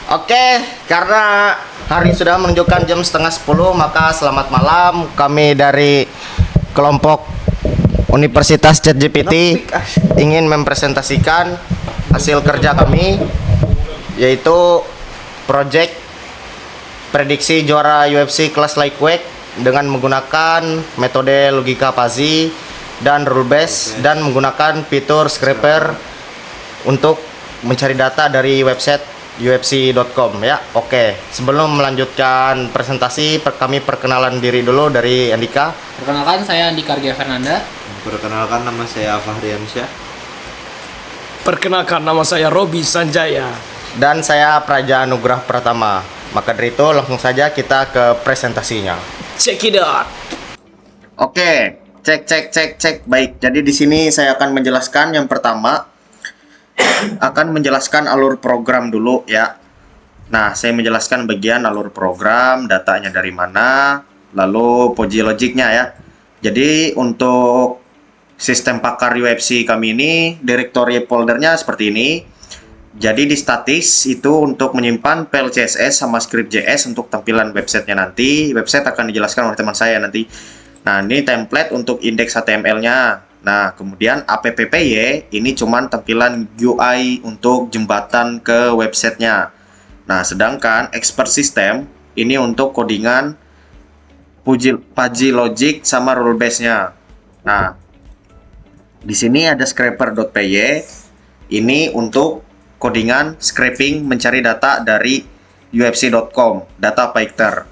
Oke, karena hari sudah menunjukkan jam setengah 10, maka selamat malam. Kami dari kelompok Universitas ChatGPT ingin mempresentasikan hasil kerja kami, yaitu project prediksi juara UFC kelas lightweight dengan menggunakan metode logika fuzzy dan rule base dan menggunakan fitur scraper untuk mencari data dari website UFC.com ya. Oke, sebelum melanjutkan presentasi, kami perkenalan diri dulu dari Andika. Perkenalkan, saya Andika Argia Fernanda. Perkenalkan, nama saya Fahriansyah. Perkenalkan, nama saya Robi Sanjaya. Dan saya Praja Anugrah Pratama. Maka dari itu langsung saja kita ke presentasinya. Check it out. Oke, cek. Baik, jadi di sini saya akan menjelaskan yang pertama. Akan menjelaskan alur program dulu ya. Nah, saya menjelaskan bagian alur program, datanya dari mana, lalu Poji logiknya ya. Jadi untuk sistem pakar UFC kami ini, directory foldernya seperti ini. Jadi di statis itu untuk menyimpan file CSS sama script.js untuk tampilan websitenya nanti. Website akan dijelaskan oleh teman saya nanti. Nah, ini template untuk indeks HTML-nya. Nah, kemudian APPY ini cuman tampilan UI untuk jembatan ke websitenya. Nah, sedangkan expert system ini untuk codingan fuzzy logic sama rule base-nya. Nah, di sini ada scraper.py. Ini untuk codingan scraping mencari data dari UFC.com, data Python.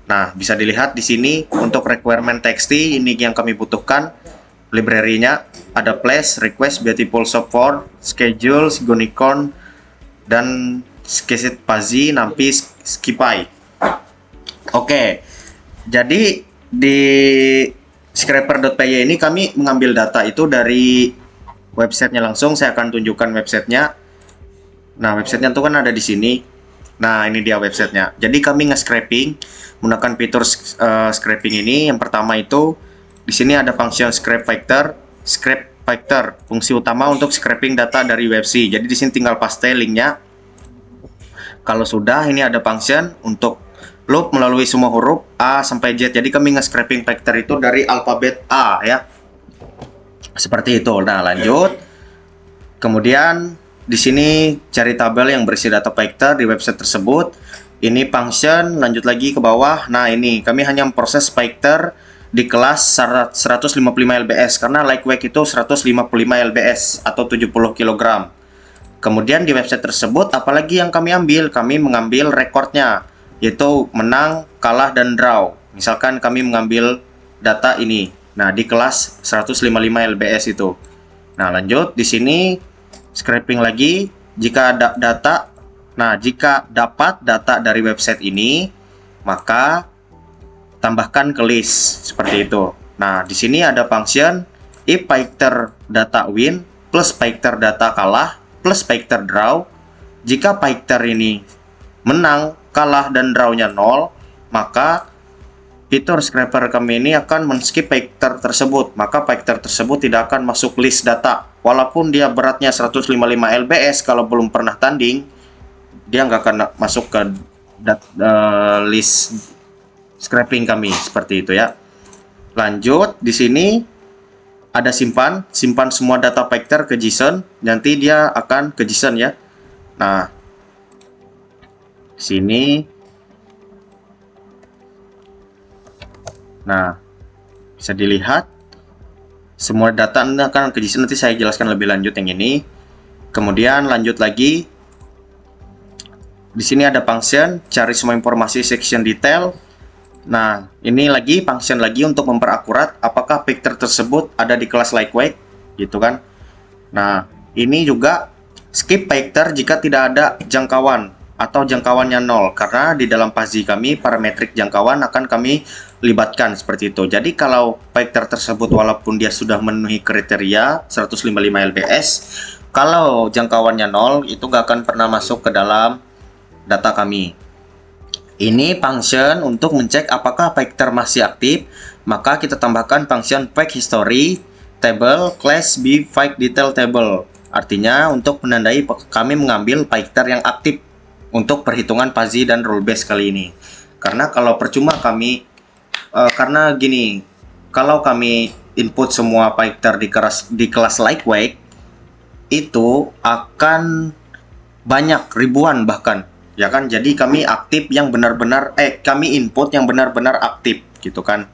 Nah, bisa dilihat di sini untuk requirement txt ini yang kami butuhkan. Library-nya ada place, request, beautiful shop for, schedule, Sigonicorn, dan Skeset Fuzzy, Nampi, Skipy. Oke, jadi di scraper.py ini kami mengambil data itu dari websitenya langsung. Saya akan tunjukkan websitenya. Nah, websitenya itu kan ada di sini. Nah, ini dia websitenya. Jadi kami nge-scraping menggunakan fitur scraping ini. Yang pertama itu di sini ada function scrape factor, fungsi utama untuk scraping data dari UFC. Jadi di sini tinggal paste linknya. Kalau sudah, ini ada function untuk loop melalui semua huruf A sampai Z. Jadi kami nge-scraping factor itu dari alfabet A ya. Seperti itu. Nah, lanjut. Kemudian di sini cari tabel yang berisi data factor di website tersebut. Ini function, lanjut lagi ke bawah. Nah, ini kami hanya memproses factor di kelas 155 lbs karena lightweight itu 155 lbs atau 70 kg. Kemudian di website tersebut apalagi yang kami ambil? Kami mengambil rekornya, yaitu menang, kalah, dan draw. Misalkan kami mengambil data ini. Nah, di kelas 155 lbs itu. Nah, lanjut di sini scraping lagi jika ada data. Nah, jika dapat data dari website ini, maka tambahkan ke list seperti itu. Nah, di sini ada function if Python data win plus Python data kalah plus Python draw. Jika Python ini menang, kalah, dan drawnya 0, maka fitur scraper kami ini akan men-skip Python tersebut. Maka Python tersebut tidak akan masuk list data. Walaupun dia beratnya 155 lbs, kalau belum pernah tanding, dia nggak akan masuk ke list scraping kami seperti itu ya. Lanjut di sini ada simpan semua data factor ke JSON, nanti dia akan ke JSON ya. Nah, sini bisa dilihat semua data akan ke JSON, nanti saya jelaskan lebih lanjut yang ini. Kemudian lanjut lagi. Di sini ada function cari semua informasi section detail. Nah, ini lagi function lagi untuk memperakurat apakah vector tersebut ada di kelas lightweight, gitu kan. Nah, ini juga skip vector jika tidak ada jangkauan atau jangkauannya 0, karena di dalam fuzzy kami parametrik jangkauan akan kami libatkan seperti itu. Jadi kalau vector tersebut walaupun dia sudah memenuhi kriteria 155 lbs, kalau jangkauannya 0 itu gak akan pernah masuk ke dalam data kami. Ini function untuk mencek apakah vector masih aktif, maka kita tambahkan function fake history table class b fake detail table. Artinya untuk menandai kami mengambil vector yang aktif untuk perhitungan fuzzy dan rule base kali ini. Karena kalau percuma kami karena gini, kalau kami input semua Python di kelas lightweight itu akan banyak, ribuan bahkan, ya kan? Jadi kami aktif yang benar-benar kami input yang benar-benar aktif gitu kan.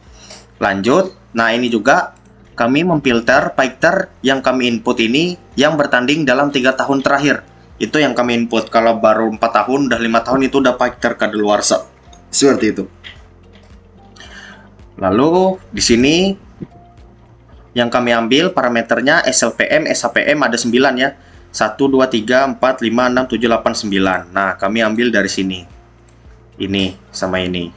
Lanjut, nah ini juga kami memfilter Python yang kami input ini yang bertanding dalam 3 tahun terakhir. Itu yang kami input. Kalau baru 4 tahun, udah 5 tahun itu udah Python kadaluarsa. Seperti itu. Lalu di sini yang kami ambil parameternya SLPM, SAPM ada 9 ya. 1, 2, 3, 4, 5, 6, 7, 8, 9. Nah, kami ambil dari sini. Ini sama ini.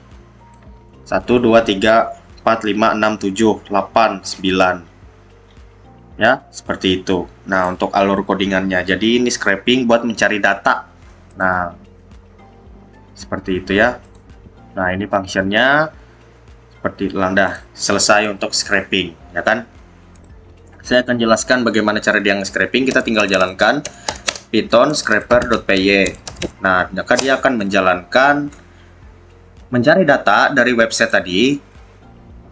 1, 2, 3, 4, 5, 6, 7, 8, 9. Ya, seperti itu. Nah, untuk alur codingannya. Jadi ini scraping buat mencari data. Nah, seperti itu ya. Nah, ini functionnya seperti lambda. Selesai untuk scraping, ya kan? Saya akan jelaskan bagaimana cara dia nge-scraping. Kita tinggal jalankan python scraper.py. Nah, maka dia akan menjalankan mencari data dari website tadi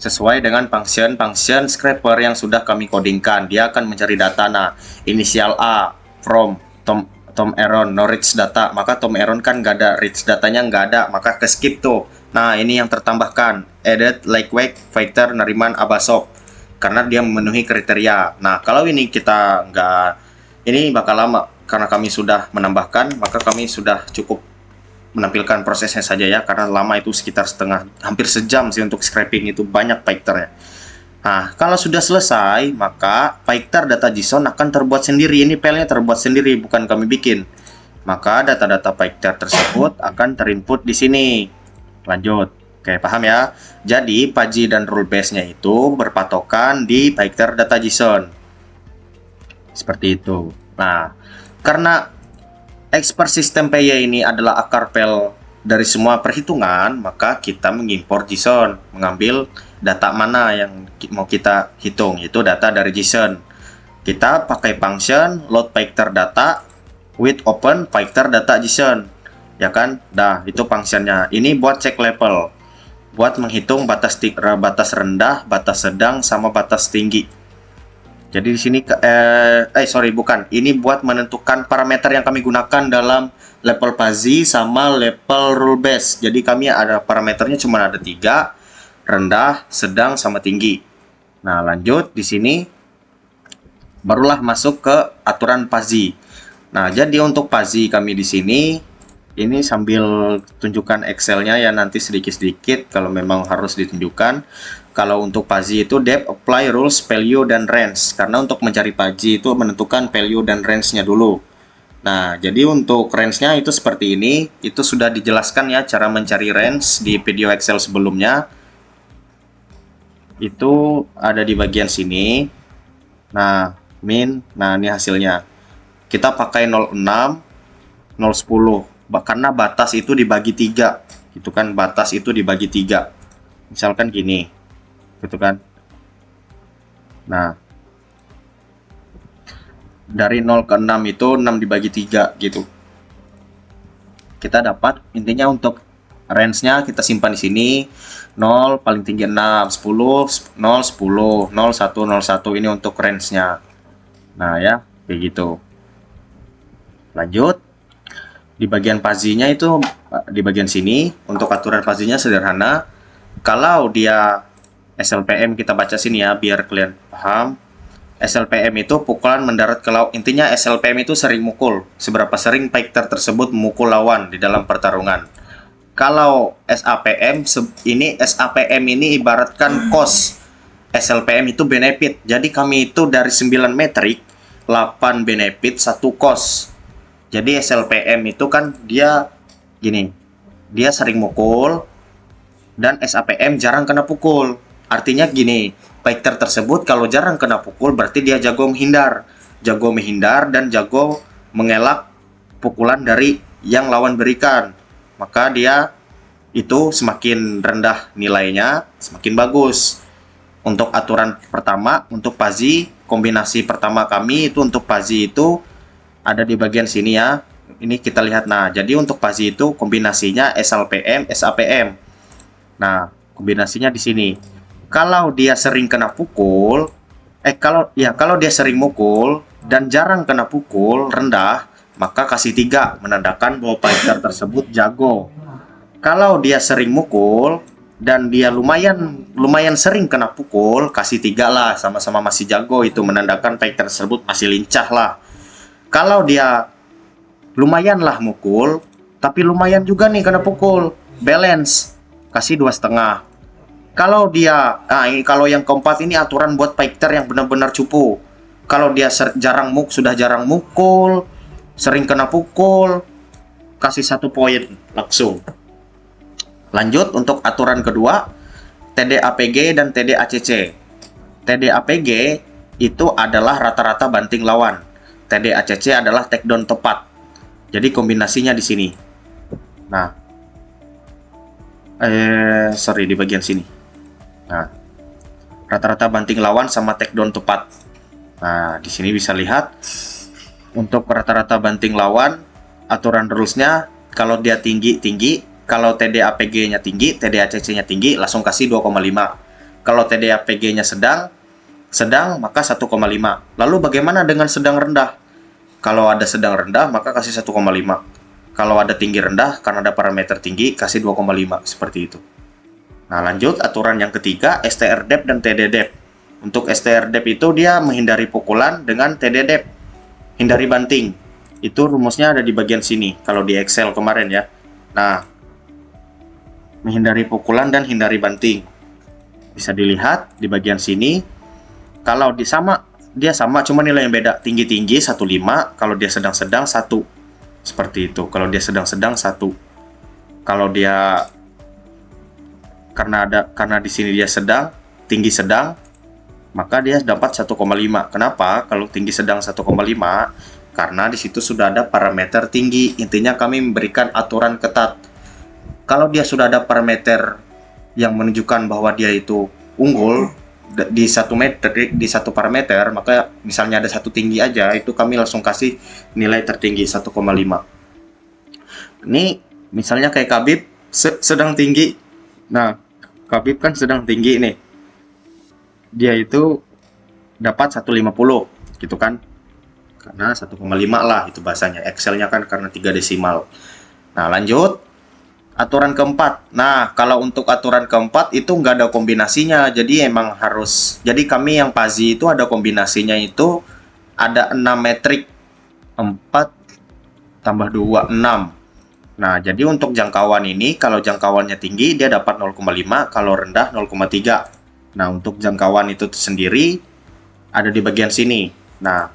sesuai dengan function scraper yang sudah kami codingkan. Dia akan mencari data. Nah, inisial A from Tom Aaron, no reach data. Maka Tom Aaron kan nggak ada, reach datanya nggak ada, maka ke skip tuh. Nah, ini yang tertambahkan, added lightweight fighter Nariman Abasov, karena dia memenuhi kriteria. Nah, kalau ini kita nggak, ini bakal lama karena kami sudah menambahkan, maka kami sudah cukup menampilkan prosesnya saja ya, karena lama itu sekitar hampir sejam sih untuk scraping, itu banyak Python-nya. Nah, kalau sudah selesai, maka Python data JSON akan terbuat sendiri. Ini filenya terbuat sendiri, bukan kami bikin. Maka data-data Python tersebut akan terinput di sini. Lanjut. Oke, paham ya? Jadi, fuzzy dan rule base-nya itu berpatokan di Python data JSON. Seperti itu. Nah, karena expert system PY ini adalah akar file dari semua perhitungan, maka kita mengimpor JSON, mengambil data mana yang mau kita hitung, itu data dari JSON. Kita pakai function load Python data with open Python data JSON, ya kan? Dah, itu functionnya. Ini buat cek level, buat menghitung batas rendah, batas sedang, sama batas tinggi. Jadi di sini ini buat menentukan parameter yang kami gunakan dalam level fuzzy sama level rule base. Jadi kami ada parameternya cuma ada 3, rendah, sedang, sama tinggi. Nah, lanjut di sini barulah masuk ke aturan fuzzy. Nah, jadi untuk fuzzy kami di sini ini sambil tunjukkan Excel-nya ya, nanti sedikit-sedikit kalau memang harus ditunjukkan. Kalau untuk fuzzy itu depth, apply rules, value, dan range. Karena untuk mencari fuzzy itu menentukan value dan range-nya dulu. Nah, jadi untuk range-nya itu seperti ini. Itu sudah dijelaskan ya cara mencari range di video Excel sebelumnya. Itu ada di bagian sini. Nah, min. Nah, ini hasilnya. Kita pakai 06, 010. Karena batas itu dibagi 3. Gitu kan, batas itu dibagi 3. Misalkan gini. Gitu kan. Nah, dari 0 ke 6 itu 6 dibagi 3 gitu. Kita dapat intinya untuk range-nya kita simpan di sini. 0 paling tinggi 6, 10, 0, 10, 0, 1, 0, 1 ini untuk range-nya. Nah, ya, kayak gitu. Lanjut. Di bagian fuzzy-nya itu di bagian sini untuk aturan fuzzy-nya sederhana. Kalau dia SLPM kita baca sini ya biar kalian paham. SLPM itu pukulan mendarat ke lawan. Intinya SLPM itu sering mukul. Seberapa sering Python tersebut memukul lawan di dalam pertarungan. Kalau SAPM ini ibaratkan cost. SLPM itu benefit. Jadi kami itu dari 9 metrik, 8 benefit, 1 cost. Jadi SLPM itu kan dia gini. Dia sering mukul dan SAPM jarang kena pukul. Artinya gini, Python tersebut kalau jarang kena pukul berarti dia jago menghindar. Jago menghindar dan jago mengelak pukulan dari yang lawan berikan. Maka dia itu semakin rendah nilainya, semakin bagus. Untuk aturan pertama, untuk fuzzy, kombinasi pertama kami itu untuk fuzzy itu ada di bagian sini ya. Ini kita lihat. Nah, jadi untuk Pazi itu kombinasinya SLPM, SAPM. Nah, kombinasinya di sini. Kalau dia sering kena pukul, kalau dia sering mukul dan jarang kena pukul rendah, maka kasih 3, menandakan bahwa fighter tersebut jago. Kalau dia sering mukul dan dia lumayan sering kena pukul, kasih 3 lah, sama-sama masih jago, itu menandakan fighter tersebut masih lincah lah. Kalau dia lumayan lah mukul, tapi lumayan juga nih kena pukul, balance, kasih 2,5. Kalau dia, kalau yang keempat ini aturan buat fighter yang benar-benar cupu. Kalau dia sudah jarang mukul, sering kena pukul, kasih 1 poin langsung. Lanjut untuk aturan kedua, TDAPG dan TDACC. TDAPG itu adalah rata-rata banting lawan. TDACC adalah takedown tepat. Jadi kombinasinya di sini. Nah, di bagian sini. Nah, rata-rata banting lawan sama takedown tepat. Nah, di sini bisa lihat untuk rata-rata banting lawan, aturan rulesnya kalau dia tinggi, kalau TDAPG-nya tinggi, TDACC-nya tinggi, langsung kasih 2,5. Kalau TDAPG-nya sedang, maka 1,5. Lalu bagaimana dengan sedang rendah? Kalau ada sedang rendah, maka kasih 1,5. Kalau ada tinggi rendah, karena ada parameter tinggi, kasih 2,5. Seperti itu. Nah, lanjut aturan yang ketiga, STR dep dan TD dep. Untuk STR dep itu dia menghindari pukulan dengan TD dep, hindari banting. Itu rumusnya ada di bagian sini, kalau di Excel kemarin ya. Nah, menghindari pukulan dan hindari banting. Bisa dilihat di bagian sini. Kalau dia sama, cuma nilai yang beda. Tinggi-tinggi 1,5, kalau dia sedang-sedang 1. Seperti itu. Kalau dia sedang-sedang 1. Kalau dia karena di sini dia sedang, tinggi sedang, maka dia dapat 1,5. Kenapa? Kalau tinggi sedang 1,5, karena di situ sudah ada parameter tinggi. Intinya kami memberikan aturan ketat. Kalau dia sudah ada parameter yang menunjukkan bahwa dia itu unggul di satu parameter, maka misalnya ada 1 tinggi aja, itu kami langsung kasih nilai tertinggi 1,5. Ini misalnya kayak Khabib sedang tinggi. Nah, Khabib kan sedang tinggi nih, dia itu dapat 150 gitu kan, karena 1,5 lah itu bahasanya. Excelnya kan karena 3 desimal. Nah, lanjut aturan keempat. Nah, kalau untuk aturan keempat itu nggak ada kombinasinya, jadi emang harus. Jadi kami yang Pazi itu ada kombinasinya, itu ada 6 metrik, 4 tambah 2, 6. Nah, jadi untuk jangkauan ini, kalau jangkauannya tinggi dia dapat 0,5, kalau rendah 0,3. Nah, untuk jangkauan itu sendiri ada di bagian sini. Nah,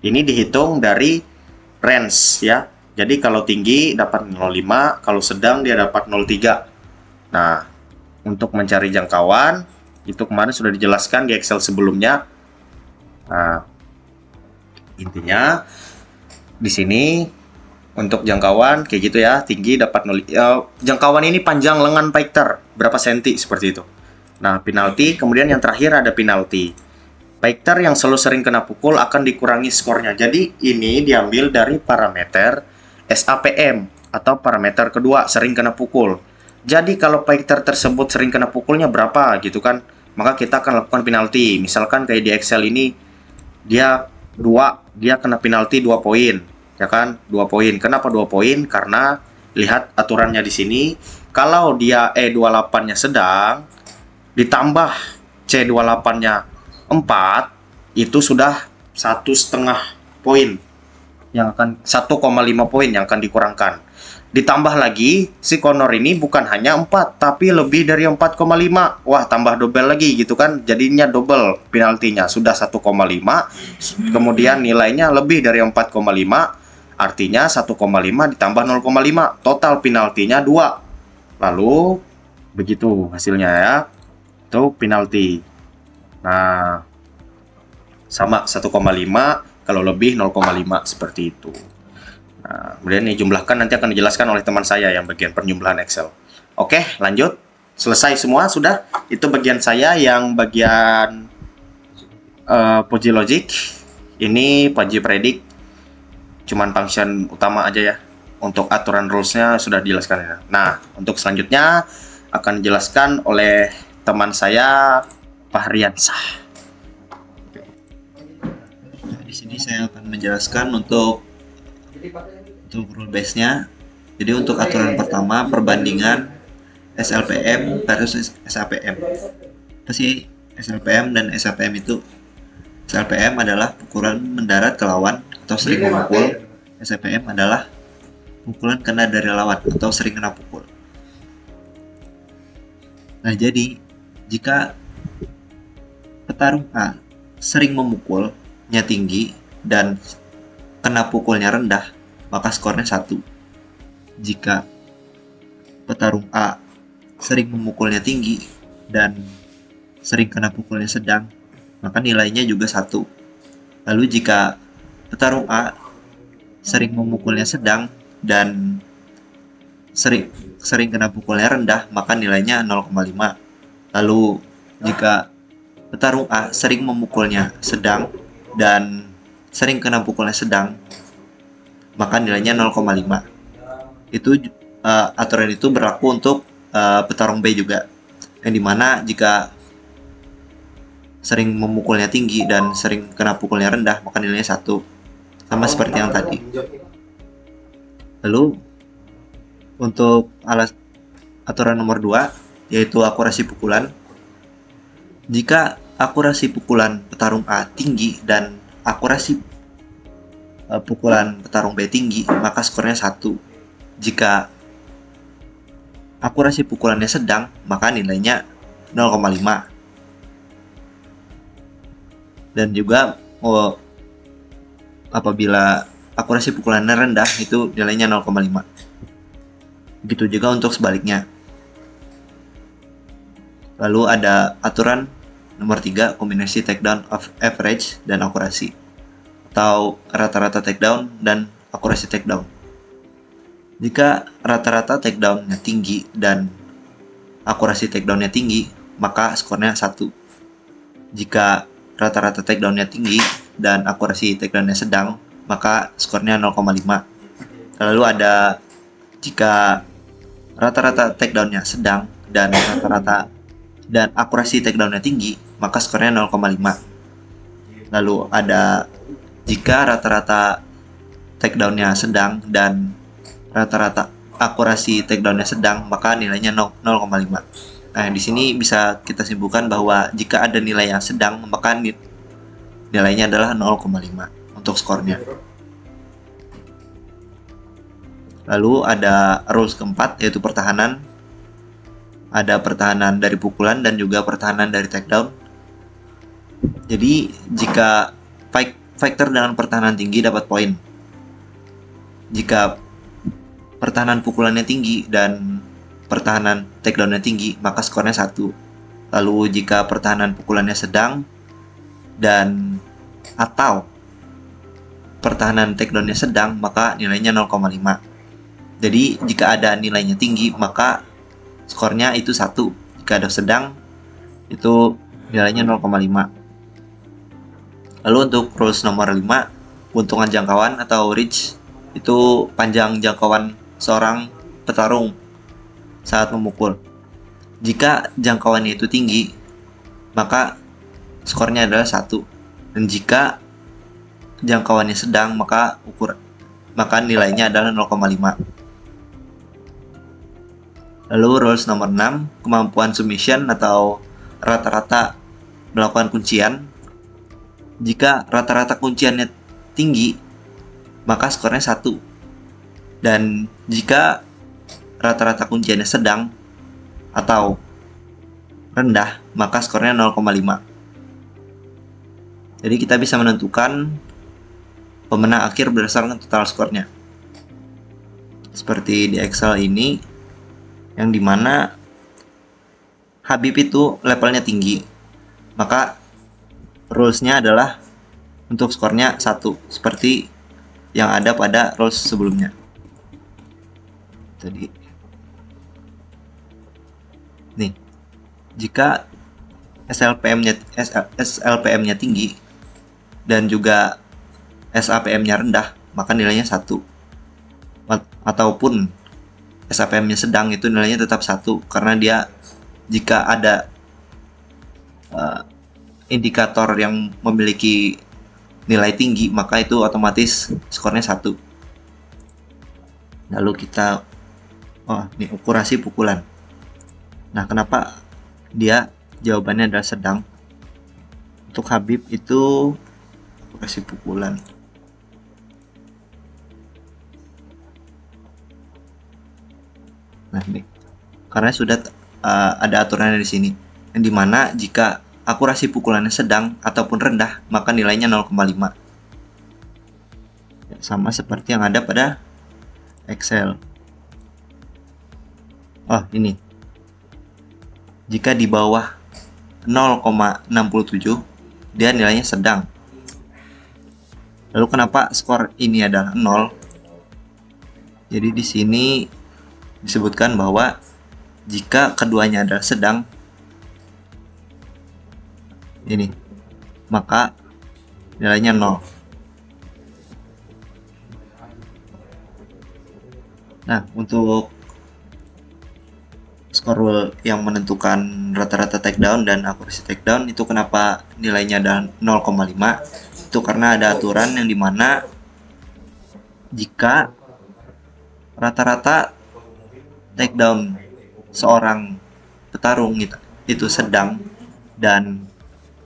ini dihitung dari range ya. Jadi kalau tinggi dapat 0,5, kalau sedang dia dapat 0,3. Nah, untuk mencari jangkauan, itu kemarin sudah dijelaskan di Excel sebelumnya. Nah, intinya di sini untuk jangkauan kayak gitu ya, tinggi dapat 0. Jangkauan ini panjang lengan fighter, berapa senti seperti itu. Nah, penalti, kemudian yang terakhir ada penalti. Fighter yang selalu sering kena pukul akan dikurangi skornya. Jadi ini diambil dari parameter SAPM atau parameter kedua, sering kena pukul. Jadi kalau fighter tersebut sering kena pukulnya berapa gitu kan, maka kita akan lakukan penalti. Misalkan kayak di Excel ini dia kena penalti 2 poin ya kan, 2 poin. Kenapa 2 poin? Karena lihat aturannya di sini, kalau dia E28-nya sedang ditambah C28-nya 4, itu sudah 1,5 poin yang akan 1,5 poin yang akan dikurangkan. Ditambah lagi si Conor ini bukan hanya 4 tapi lebih dari 4,5. Wah, tambah double lagi gitu kan. Jadinya double penaltinya, sudah 1,5. Kemudian nilainya lebih dari 4,5. Artinya 1,5 ditambah 0,5. Total penaltinya 2. Lalu begitu hasilnya ya. Itu penalti. Nah, sama 1,5, kalau lebih 0,5 seperti itu. Nah, kemudian dijumlahkan nanti akan dijelaskan oleh teman saya yang bagian penjumlahan Excel. Oke, lanjut. Selesai semua sudah. Itu bagian saya yang bagian Puji Logic. Ini Puji Predict. cuman function utama aja ya. Untuk aturan rules-nya sudah dijelaskan ya. Nah, untuk selanjutnya akan dijelaskan oleh teman saya, Fahriansah. Nah, di sini saya akan menjelaskan untuk rule base-nya. Jadi untuk aturan pertama, perbandingan SLPM versus SAPM. Apa sih SLPM dan SAPM itu? SLPM adalah pukulan mendarat ke lawan atau sering memukul. SAPM adalah pukulan kena dari lawan atau sering kena pukul. Nah, jadi jika petarung A sering memukulnya tinggi dan kena pukulnya rendah, maka skornya 1. Jika petarung A sering memukulnya tinggi dan sering kena pukulnya sedang, maka nilainya juga 1. Lalu jika petarung A sering memukulnya sedang dan sering kena pukulnya rendah, maka nilainya 0,5. Lalu jika petarung A sering memukulnya sedang dan sering kena pukulnya sedang, maka nilainya 0,5. Itu aturan itu berlaku untuk petarung B juga, yang dimana jika sering memukulnya tinggi dan sering kena pukulnya rendah, maka nilainya 1, sama seperti yang tadi. Lalu untuk aturan nomor 2, yaitu akurasi pukulan. Jika akurasi pukulan petarung A tinggi dan akurasi pukulan petarung B tinggi, maka skornya 1. Jika akurasi pukulannya sedang, maka nilainya 0,5. Dan juga apabila akurasi pukulannya rendah, itu nilainya 0,5. Begitu juga untuk sebaliknya. Lalu ada aturan nomor 3, kombinasi takedown of average dan akurasi, atau rata-rata takedown dan akurasi takedown. Jika rata-rata takedownnya tinggi dan akurasi takedownnya tinggi, maka skornya 1. Jika rata-rata takedownnya tinggi dan akurasi takedownnya sedang, maka skornya 0,5. Lalu ada jika rata-rata takedownnya sedang dan akurasi takedownnya tinggi, maka skornya 0,5. Lalu ada jika rata-rata takedownnya sedang dan rata-rata akurasi takedownnya sedang, maka nilainya 0,5. Nah, di sini bisa kita simpulkan bahwa jika ada nilai yang sedang, maka nilainya adalah 0,5 untuk skornya. Lalu ada rules keempat, yaitu pertahanan. Ada pertahanan dari pukulan dan juga pertahanan dari takedown. Jadi jika fighter dengan pertahanan tinggi dapat poin. Jika pertahanan pukulannya tinggi dan pertahanan takedownnya tinggi, maka skornya 1. Lalu jika pertahanan pukulannya sedang dan atau pertahanan takedownnya sedang, maka nilainya 0,5. Jadi jika ada nilainya tinggi, maka skornya itu 1. Jika ada sedang, itu nilainya 0,5. Lalu untuk rules nomor 5, keuntungan jangkauan atau reach, itu panjang jangkauan seorang petarung saat memukul. Jika jangkauannya itu tinggi, maka skornya adalah 1. Dan jika jangkauannya sedang, maka nilainya adalah 0,5. Lalu rules nomor 6, kemampuan submission atau rata-rata melakukan kuncian. Jika rata-rata kunciannya tinggi, maka skornya 1. Dan jika rata-rata kunciannya sedang atau rendah, maka skornya 0,5. Jadi kita bisa menentukan pemenang akhir berdasarkan total skornya. Seperti di Excel ini, yang dimana Habib itu levelnya tinggi, maka rules-nya adalah untuk skornya 1, seperti yang ada pada rules sebelumnya. Jadi nih, jika SLPM-nya tinggi dan juga SAPM-nya rendah, maka nilainya 1. Ataupun SAPM-nya sedang, itu nilainya tetap 1 karena dia jika ada indikator yang memiliki nilai tinggi maka itu otomatis skornya 1. Lalu kita ini akurasi pukulan. Nah, kenapa dia jawabannya adalah sedang? Untuk Habib itu akurasi pukulan. Nah, ini karena sudah ada aturannya di sini, yang dimana jika akurasi pukulannya sedang ataupun rendah maka nilainya 0,5. Sama seperti yang ada pada Excel. Ini jika di bawah 0,67 dia nilainya sedang. Lalu kenapa skor ini adalah 0? Jadi di sini disebutkan bahwa jika keduanya adalah sedang, ini, maka nilainya 0. Nah, untuk skor yang menentukan rata-rata takedown dan akurasi takedown itu kenapa nilainya ada 0,5? Itu karena ada aturan yang dimana jika rata-rata takedown seorang petarung itu sedang dan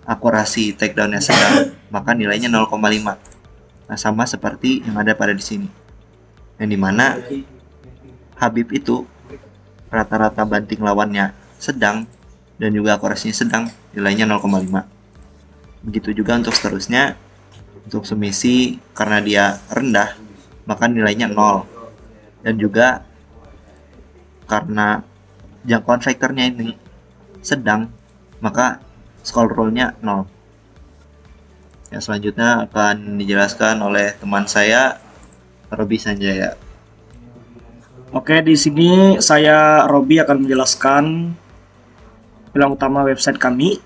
akurasi takedownnya sedang, maka nilainya 0,5. Nah, sama seperti yang ada pada di sini, yang dimana Habib itu rata-rata banting lawannya sedang dan juga akurasinya sedang, nilainya 0,5. Begitu juga untuk seterusnya. Untuk submisi karena dia rendah maka nilainya 0, dan juga karena jangkauan fighternya ini sedang maka scroll roll-nya 0. Yang selanjutnya akan dijelaskan oleh teman saya, Robi Sanjaya. Oke, di sini saya Robi akan menjelaskan bilang utama website kami.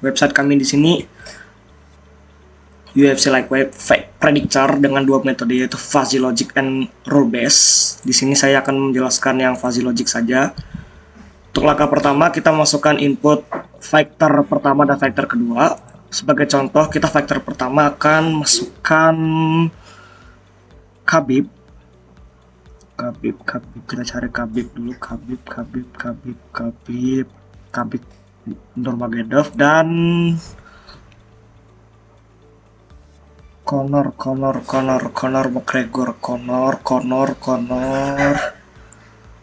Website kami di sini UFC Lightweight Fight Predictor dengan dua metode, yaitu Fuzzy Logic and Rule Based. Di sini saya akan menjelaskan yang Fuzzy Logic saja. Untuk langkah pertama kita masukkan input fighter pertama dan fighter kedua. Sebagai contoh, kita fighter pertama akan masukkan Khabib. Kita cari Khabib dulu. Khabib Nurmagomedov dan Conor McGregor.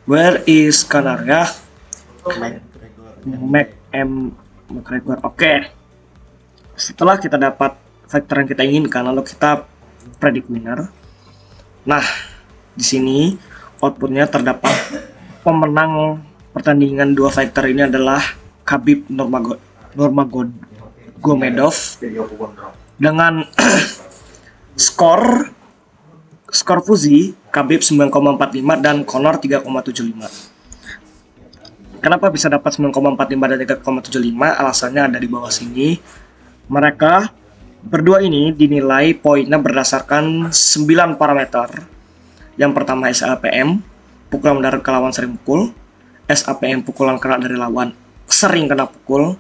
Where is Conor ya? McGregor. Oke. Setelah kita dapat fighter yang kita inginkan, lalu kita predict winner. Nah, di sini outputnya terdapat pemenang pertandingan dua fighter ini adalah Khabib Nurmagomedov dengan skor Fuzzy Khabib 9,45 dan Conor 3,75. Kenapa bisa dapat 9,45 dan 3,75? Alasannya ada di bawah sini. Mereka berdua ini dinilai poinnya berdasarkan 9 parameter. Yang pertama SAPM, pukulan mendarat ke lawan sering pukul. SAPM, pukulan kena dari lawan sering kena pukul.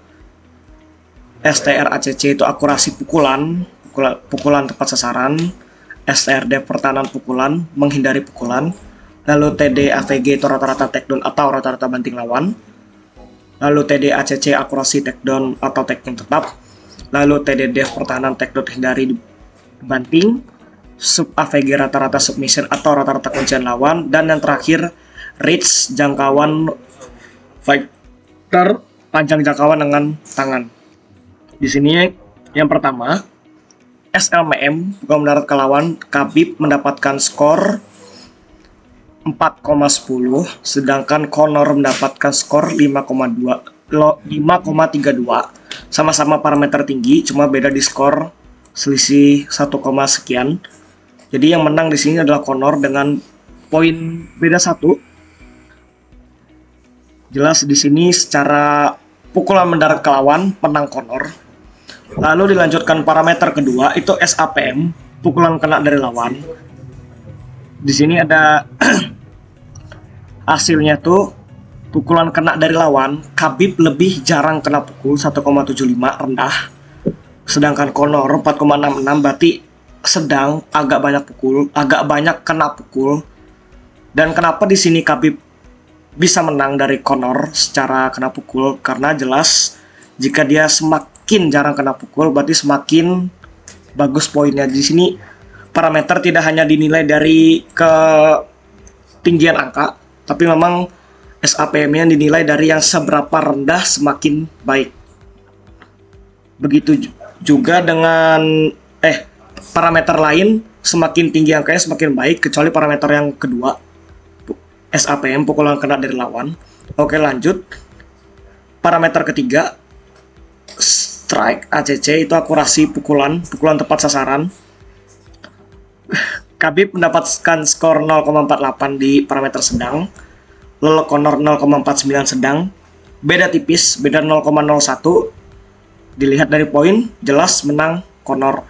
STRACC itu akurasi pukulan tepat sasaran. STRD pertahanan pukulan, menghindari pukulan. Lalu TD-AVG itu rata-rata takedown atau rata-rata banting lawan. Lalu TD-ACC akurasi takedown atau takedown tetap. Lalu TD-DEF pertahanan takedown hindari banting. Sub-AVG rata-rata submission atau rata-rata kuncian lawan. Dan yang terakhir reach, jangkauan fighter, panjang jangkauan dengan tangan. Di sini yang pertama SLMM, pukulan mendarat ke lawan, Khabib mendapatkan skor 4,10, sedangkan Conor mendapatkan skor 5,32. Sama-sama parameter tinggi, cuma beda di skor selisih 1, sekian. Jadi yang menang di sini adalah Conor dengan poin beda 1. Jelas di sini secara pukulan mendarat ke lawan menang Conor. Lalu dilanjutkan parameter kedua itu SAPM, pukulan kena dari lawan. Di sini ada hasilnya tuh pukulan kena dari lawan, Khabib lebih jarang kena pukul 1,75 rendah. Sedangkan Conor 4,66 berarti sedang, agak banyak kena pukul. Dan kenapa di sini Khabib bisa menang dari Conor secara kena pukul? Karena jelas jika dia semakin jarang kena pukul berarti semakin bagus poinnya. Di sini parameter tidak hanya dinilai dari ketinggian angka, tapi memang SAPM-nya dinilai dari yang seberapa rendah semakin baik. Begitu juga dengan parameter lain, semakin tinggi angkanya semakin baik, kecuali parameter yang kedua, SAPM, pukulan kena dari lawan. Oke, lanjut. Parameter ketiga, strike, ACC, itu akurasi pukulan tepat sasaran. Khabib mendapatkan skor 0,48 di parameter sedang, lalu Conor 0,49 sedang, beda tipis, beda 0,01. Dilihat dari poin, jelas menang Conor.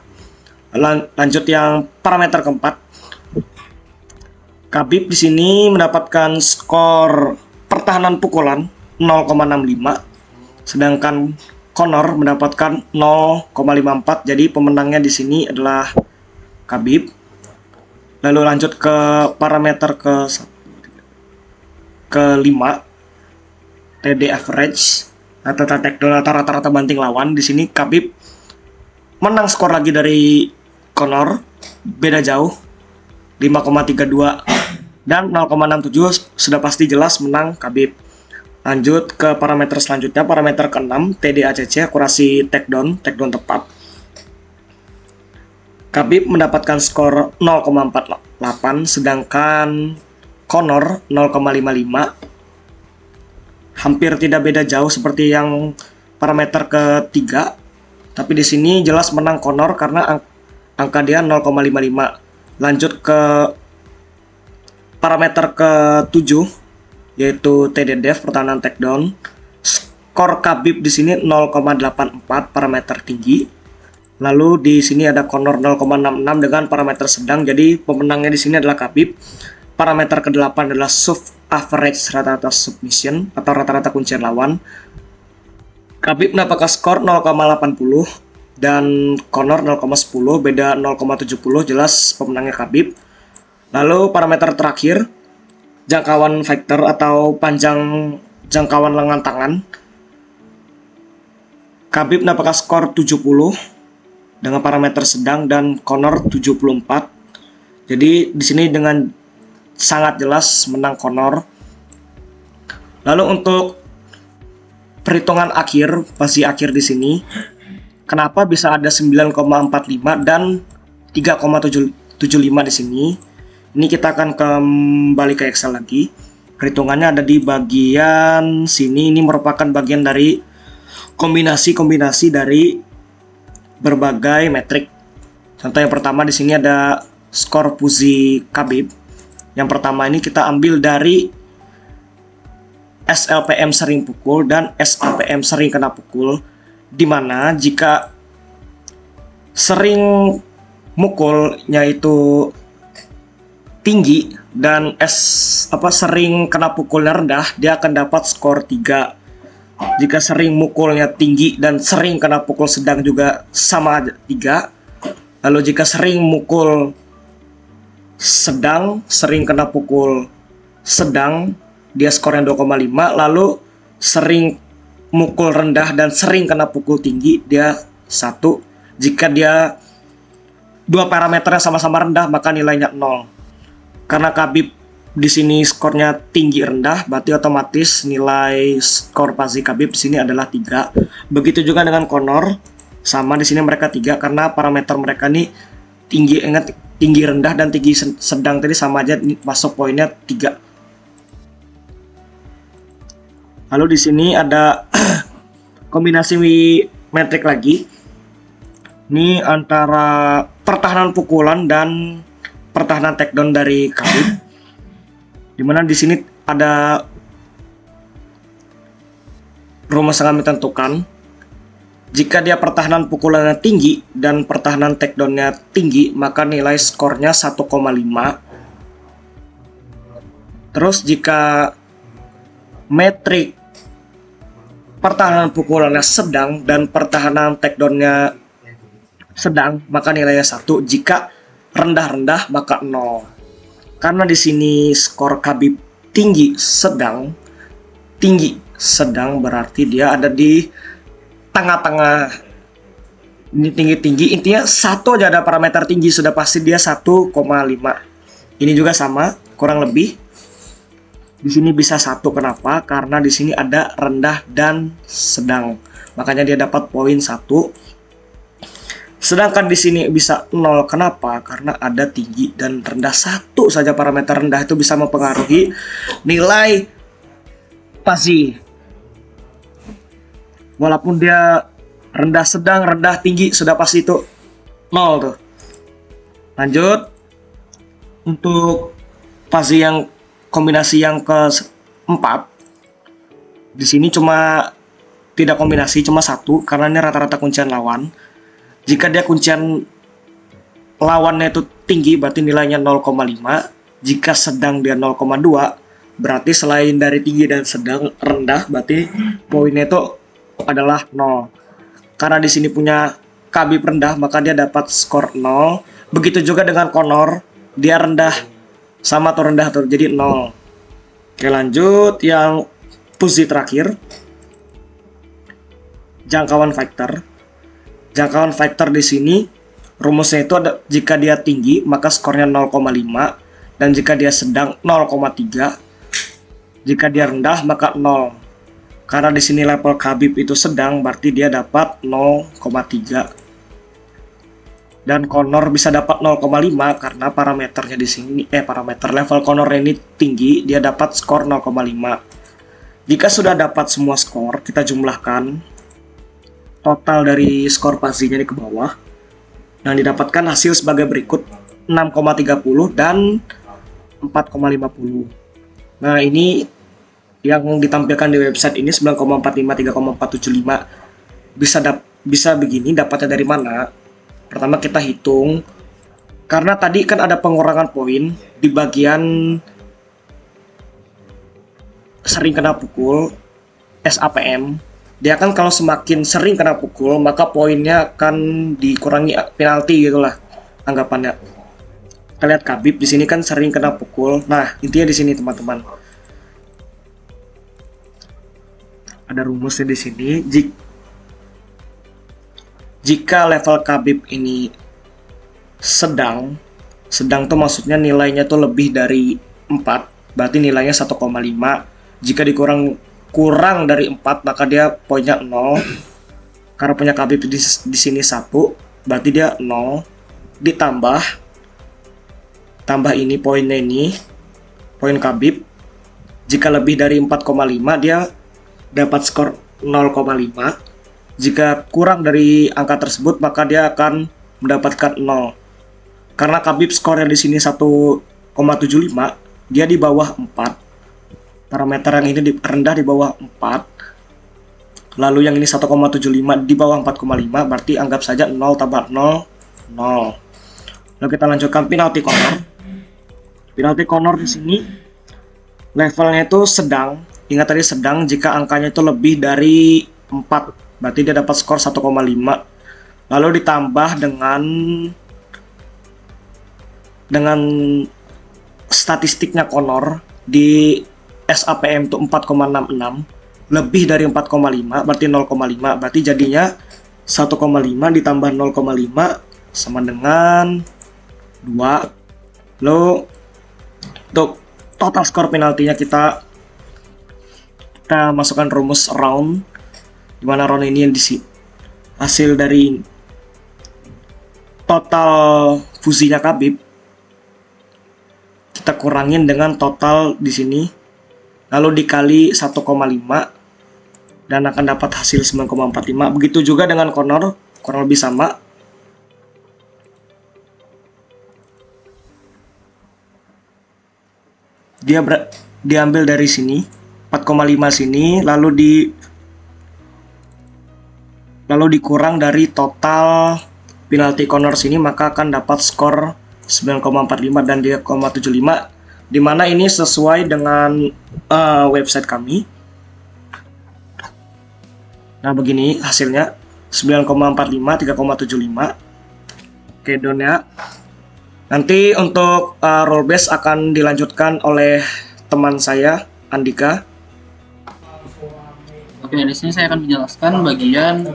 Lanjut yang parameter keempat. Khabib di sini mendapatkan skor pertahanan pukulan 0,65, sedangkan Conor mendapatkan 0,54. Jadi pemenangnya di sini adalah Khabib. Lalu lanjut ke parameter kelima, TD average atau takedown atau rata-rata banting lawan. Di sini Khabib menang skor lagi dari Conor, beda jauh 5,32 dan 0,67, sudah pasti jelas menang Khabib. Lanjut ke parameter selanjutnya, parameter ke-6, TDACC, akurasi takedown tepat. Khabib mendapatkan skor 0,48, sedangkan Conor 0,55. Hampir tidak beda jauh seperti yang parameter ketiga, tapi di sini jelas menang Conor karena angka dia 0,55. Lanjut ke parameter ke-7, yaitu TDDEV, pertahanan takedown. Skor Khabib di sini 0,84, parameter tinggi. Lalu di sini ada Conor 0,66 dengan parameter sedang. Jadi pemenangnya di sini adalah Khabib. Parameter ke-8 adalah sub average, rata-rata submission atau rata-rata kuncian lawan. Khabib mendapatkan skor 0,80 dan Conor 0,10, beda 0,70, jelas pemenangnya Khabib. Lalu parameter terakhir, jangkauan fighter atau panjang jangkauan lengan tangan. Khabib mendapatkan skor 70 dengan parameter sedang dan Conor 74. Jadi di sini dengan sangat jelas menang Conor. Lalu untuk perhitungan akhir, pasti akhir di sini, kenapa bisa ada 9,45 dan 3,75 di sini? Ini kita akan kembali ke Excel lagi. Perhitungannya ada di bagian sini. Ini merupakan bagian dari kombinasi dari berbagai metrik. Contoh yang pertama di sini ada skor Puzi Khabib. Yang pertama ini kita ambil dari SLPM sering pukul dan SAPM sering kena pukul, dimana jika sering mukulnya itu tinggi dan sering kena pukulnya rendah, dia akan dapat skor 3. Jika sering mukulnya tinggi dan sering kena pukul sedang juga sama 3. Lalu jika sering mukul sedang, sering kena pukul sedang, dia skornya 2,5. Lalu sering mukul rendah dan sering kena pukul tinggi, dia 1. Jika dia dua parameternya sama-sama rendah, maka nilainya 0. Karena Khabib di sini skornya tinggi rendah, berarti otomatis nilai skor pasti Khabib di sini adalah 3. Begitu juga dengan Conor, sama di sini mereka 3 karena parameter mereka nih tinggi rendah dan tinggi sedang tadi sama aja, masuk poinnya 3. Lalu di sini ada kombinasi metrik lagi. Ini antara pertahanan pukulan dan pertahanan takedown dari Khabib. Dimana di sini ada rumus yang kami tentukan. Jika dia pertahanan pukulannya tinggi dan pertahanan takedownnya tinggi, maka nilai skornya 1,5. Terus jika metrik pertahanan pukulannya sedang dan pertahanan takedownnya sedang, maka nilainya 1. Jika rendah-rendah maka 0. Karena di sini skor Khabib tinggi sedang berarti dia ada di tengah-tengah. Ini tinggi-tinggi, intinya satu aja ada parameter tinggi sudah pasti dia 1,5. Ini juga sama, kurang lebih. Di sini bisa 1, kenapa? Karena di sini ada rendah dan sedang. Makanya dia dapat poin 1. Sedangkan di sini bisa 0, kenapa? Karena ada tinggi dan rendah. Satu saja parameter rendah itu bisa mempengaruhi nilai Fuzzy. Walaupun dia rendah sedang, rendah tinggi, sudah pasti itu 0 tuh. Lanjut. Untuk Fuzzy yang kombinasi yang keempat, di sini cuma tidak kombinasi, cuma 1 karena ini rata-rata kuncian lawan. Jika dia kuncian lawannya itu tinggi, berarti nilainya 0,5. Jika sedang dia 0,2, berarti selain dari tinggi dan sedang, rendah, berarti poinnya itu adalah 0. Karena di sini punya Khabib rendah, maka dia dapat skor 0. Begitu juga dengan Conor, dia rendah sama atau rendah tuh, jadi 0. Oke, lanjut yang Fuzzy terakhir. Jangkauan fighter. Jangkauan fighter di sini rumusnya itu ada, jika dia tinggi maka skornya 0,5 dan jika dia sedang 0,3. Jika dia rendah maka 0. Karena di sini level Khabib itu sedang, berarti dia dapat 0,3. Dan Conor bisa dapat 0,5 karena parameternya di sini parameter level Conor ini tinggi, dia dapat skor 0,5. Jika sudah dapat semua skor, kita jumlahkan total dari skor pastinya di ke bawah. Dan didapatkan hasil sebagai berikut: 6,30 dan 4,50. Nah, ini yang ditampilkan di website ini 9,45, 3,475. Bisa begini, dapatnya dari mana? Pertama kita hitung. Karena tadi kan ada pengurangan poin di bagian sering kena pukul SAPM. Dia kan kalau semakin sering kena pukul, maka poinnya akan dikurangi penalti gitulah anggapannya. Kita lihat Khabib di sini kan sering kena pukul. Nah, intinya di sini teman-teman. Ada rumusnya di sini. Jika level Khabib ini sedang tuh maksudnya nilainya tuh lebih dari 4, berarti nilainya 1,5. Jika kurang dari 4, maka dia poinnya 0. Karena punya Khabib di sini 1, berarti dia 0. Tambah ini poinnya, ini poin Khabib. Jika lebih dari 4,5, dia dapat skor 0,5. Jika kurang dari angka tersebut, maka dia akan mendapatkan 0. Karena Khabib skornya di sini 1,75, dia di bawah 4. Parameter yang ini rendah di bawah 4. Lalu yang ini 1,75 di bawah 4,5, berarti anggap saja 0 tambah 0, 0. Lalu kita lanjutkan penalti corner. Penalti corner di sini levelnya itu sedang. Ingat tadi sedang, jika angkanya itu lebih dari 4, berarti dia dapat skor 1,5. Lalu ditambah dengan statistiknya Conor di SAPM itu 4,66, lebih dari 4,5 berarti 0,5, berarti jadinya 1,5 ditambah 0,5 sama dengan 2. Lalu untuk total skor penaltinya kita masukkan rumus round, dimana round ini yang hasil dari total fusinya Khabib, kita kurangin dengan total di sini, lalu dikali 1,5 dan akan dapat hasil 9,45. Begitu juga dengan Conor, kurang lebih sama. Dia diambil dari sini 4,5 sini, lalu lalu dikurang dari total penalti corner sini, maka akan dapat skor 9,45 dan 3,75, di mana ini sesuai dengan website kami. Nah, begini hasilnya 9,45, 3,75. Oke, down ya. Nanti untuk role base akan dilanjutkan oleh teman saya, Andika. Oke, di sini saya akan menjelaskan bagian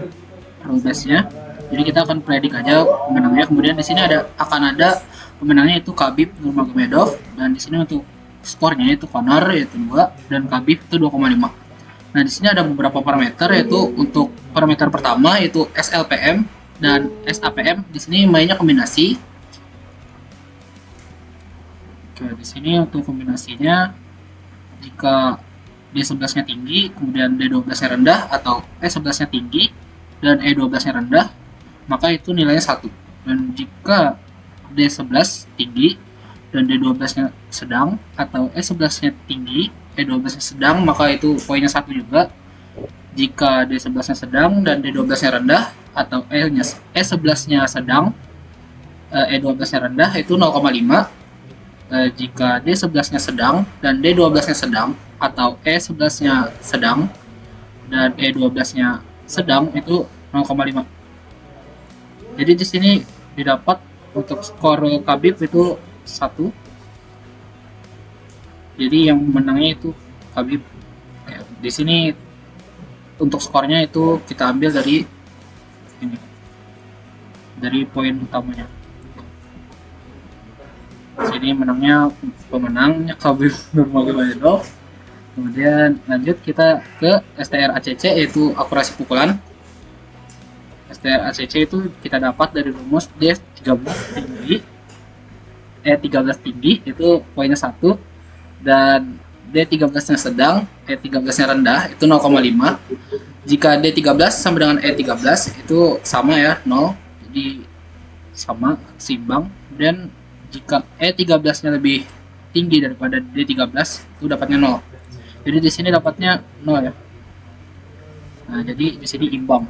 rule base-nya. Jadi kita akan predik aja pemenangnya. Kemudian di sini akan ada pemenangnya itu Khabib Nurmagomedov, dan di sini untuk skornya itu Conor yaitu 2 dan Khabib itu 2,5. Nah, di sini ada beberapa parameter, yaitu untuk parameter pertama yaitu SLPM dan SAPM. Di sini mainnya kombinasi. Oke, di sini untuk kombinasinya, jika D11-nya tinggi, kemudian D12-nya rendah, atau E11-nya tinggi dan E12-nya rendah, maka itu nilainya 1. Dan jika D11 tinggi dan D12-nya sedang, atau E11-nya tinggi, E12-nya sedang, maka itu poinnya 1 juga. Jika D11-nya sedang dan D12-nya rendah, atau E11-nya sedang, E12-nya rendah, itu 0,5. Jika D11-nya sedang dan D12-nya sedang, atau E11-nya sedang dan E12-nya sedang, itu 0,5. Jadi di sini didapat untuk skor Khabib itu 1. Jadi yang menangnya itu Khabib. Ya, di sini untuk skornya itu kita ambil dari ini, dari poin utamanya. Sini pemenangnya Khabib Nurmagomedov. Kemudian lanjut kita ke STR ACC, yaitu akurasi pukulan. STR ACC itu kita dapat dari rumus D13 tinggi, E13 tinggi itu poinnya 1, dan D13-nya sedang, E13-nya rendah itu 0,5. Jika D13 sama dengan E13 itu sama ya, 0. Jadi sama, seimbang. Dan jika E13-nya lebih tinggi daripada D13 itu dapatnya 0. Jadi di sini dapatnya 0 ya. Nah, jadi di sini imbang.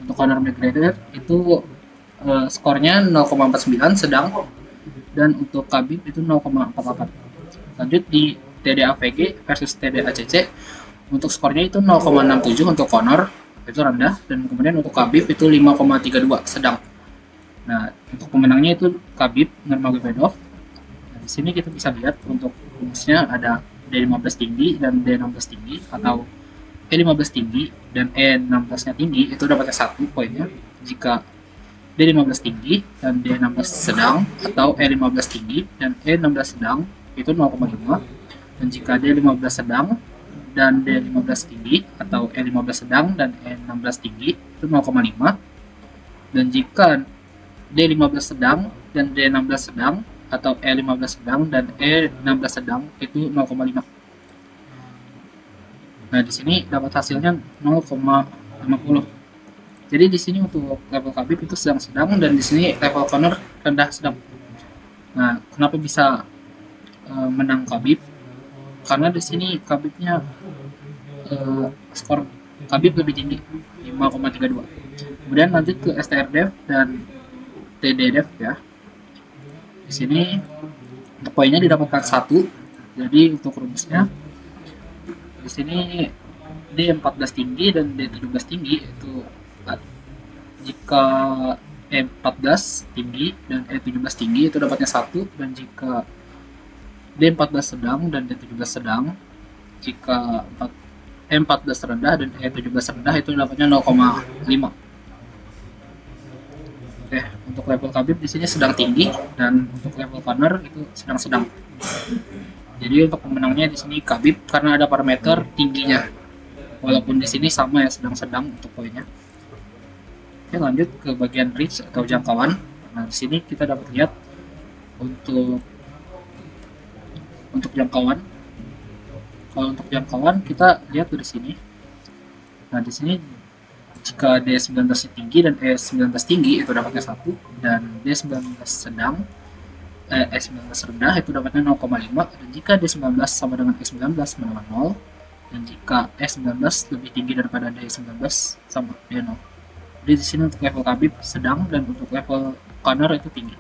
Untuk Conor McGregor itu skornya 0,49 sedang, dan untuk Khabib itu 0,48. Lanjut di TDAVG versus TDACC, untuk skornya itu 0,67 untuk Conor itu rendah, dan kemudian untuk Khabib itu 5,32 sedang. Nah, untuk pemenangnya itu Khabib Nurmagomedov. Nah, di sini kita bisa lihat untuk rumusnya ada D15 tinggi dan D16 tinggi, atau E15 tinggi dan E16-nya tinggi itu dapatnya 1 poinnya. Jika D15 tinggi dan D16 sedang, atau E15 tinggi dan E16 sedang itu 0,5. Dan jika D15 sedang dan D15 tinggi, atau E15 sedang dan E16 tinggi itu 0,5. Dan jika D15 sedang dan D16 sedang, atau E15 sedang dan E16 sedang itu 0,5. Nah, di sini dapat hasilnya 0,50. Jadi di sini untuk level Khabib itu sedang-sedang, dan di sini level Conor rendah sedang. Nah, kenapa bisa menang Khabib? Karena di sini Khabibnya skor Khabib lebih tinggi, 5,32. Kemudian lanjut ke STRDev dan TDDev ya. Di sini untuk poinnya didapatkan 1. Jadi untuk rumusnya di sini D14 tinggi dan D17 tinggi itu, jika E14 tinggi dan E17 tinggi itu dapatnya 1, dan jika D14 sedang dan D17 sedang, jika E14 rendah dan E17 rendah itu dapatnya 0,5. Oke, untuk level Khabib di sini sedang tinggi, dan untuk level Conor itu sedang-sedang. Jadi untuk pemenangnya di sini Khabib karena ada parameter tingginya. Walaupun di sini sama ya, sedang-sedang untuk poinnya. Oke, lanjut ke bagian reach atau jangkauan. Nah, di sini kita dapat lihat untuk jangkauan. Kalau untuk jangkauan kita lihat dari sini. Nah, di sini jika D19 tinggi dan E19 tinggi itu dapatnya 1, dan D19 sedang, E19 rendah itu dapatnya 0,5. Dan jika D19 sama dengan E19 menambah 0, Dan jika E19 lebih tinggi daripada D19 sama dia 0. Jadi di sini untuk level Khabib sedang dan untuk level Conor itu tinggi.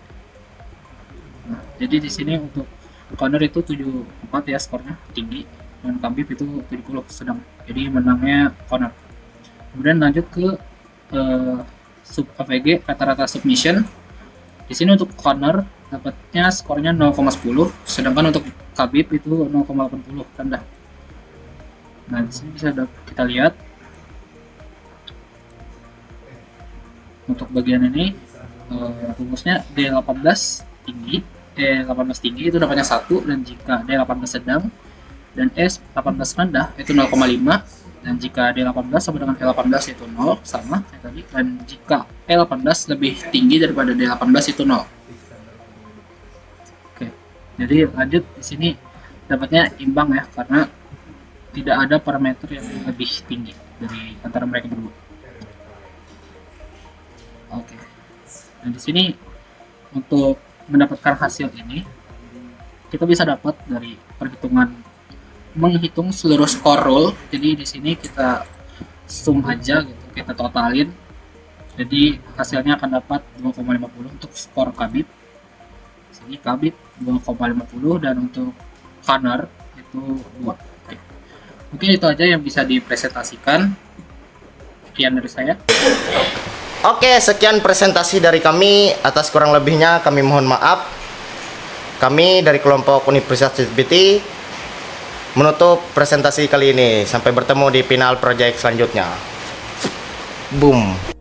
Nah, jadi di sini untuk Conor itu 74 ya skornya tinggi dan Khabib itu 70 sedang. Jadi menangnya Conor. Kemudian lanjut ke sub AVG rata-rata submission. Di sini untuk Conor dapatnya skornya 0,10, sedangkan untuk Khabib itu 0,80 rendah. Nah, di sini bisa kita lihat untuk bagian ini rumusnya D18 tinggi, D18 tinggi itu dapatnya 1, dan jika D18 sedang dan S18 rendah itu 0,5, dan jika D18 sama dengan E18 itu 0 sama kayak tadi, dan jika E18 lebih tinggi daripada D18 itu 0. Oke, jadi lanjut di sini dapatnya imbang ya, karena tidak ada parameter yang lebih tinggi dari antara mereka berdua. Oke. Nah, di sini untuk mendapatkan hasil ini kita bisa dapat dari perhitungan menghitung seluruh skor roll. Jadi di sini kita sum aja gitu, kita totalin. Jadi hasilnya akan dapat 2,50 untuk skor Khabib. Di sini Khabib 2,50 dan untuk Conor itu 2. Oke. Mungkin itu aja yang bisa dipresentasikan. Sekian dari saya. Oke, sekian presentasi dari kami. Atas kurang lebihnya kami mohon maaf. Kami dari kelompok Universitas ChatGPT menutup presentasi kali ini. Sampai bertemu di final project selanjutnya. Boom.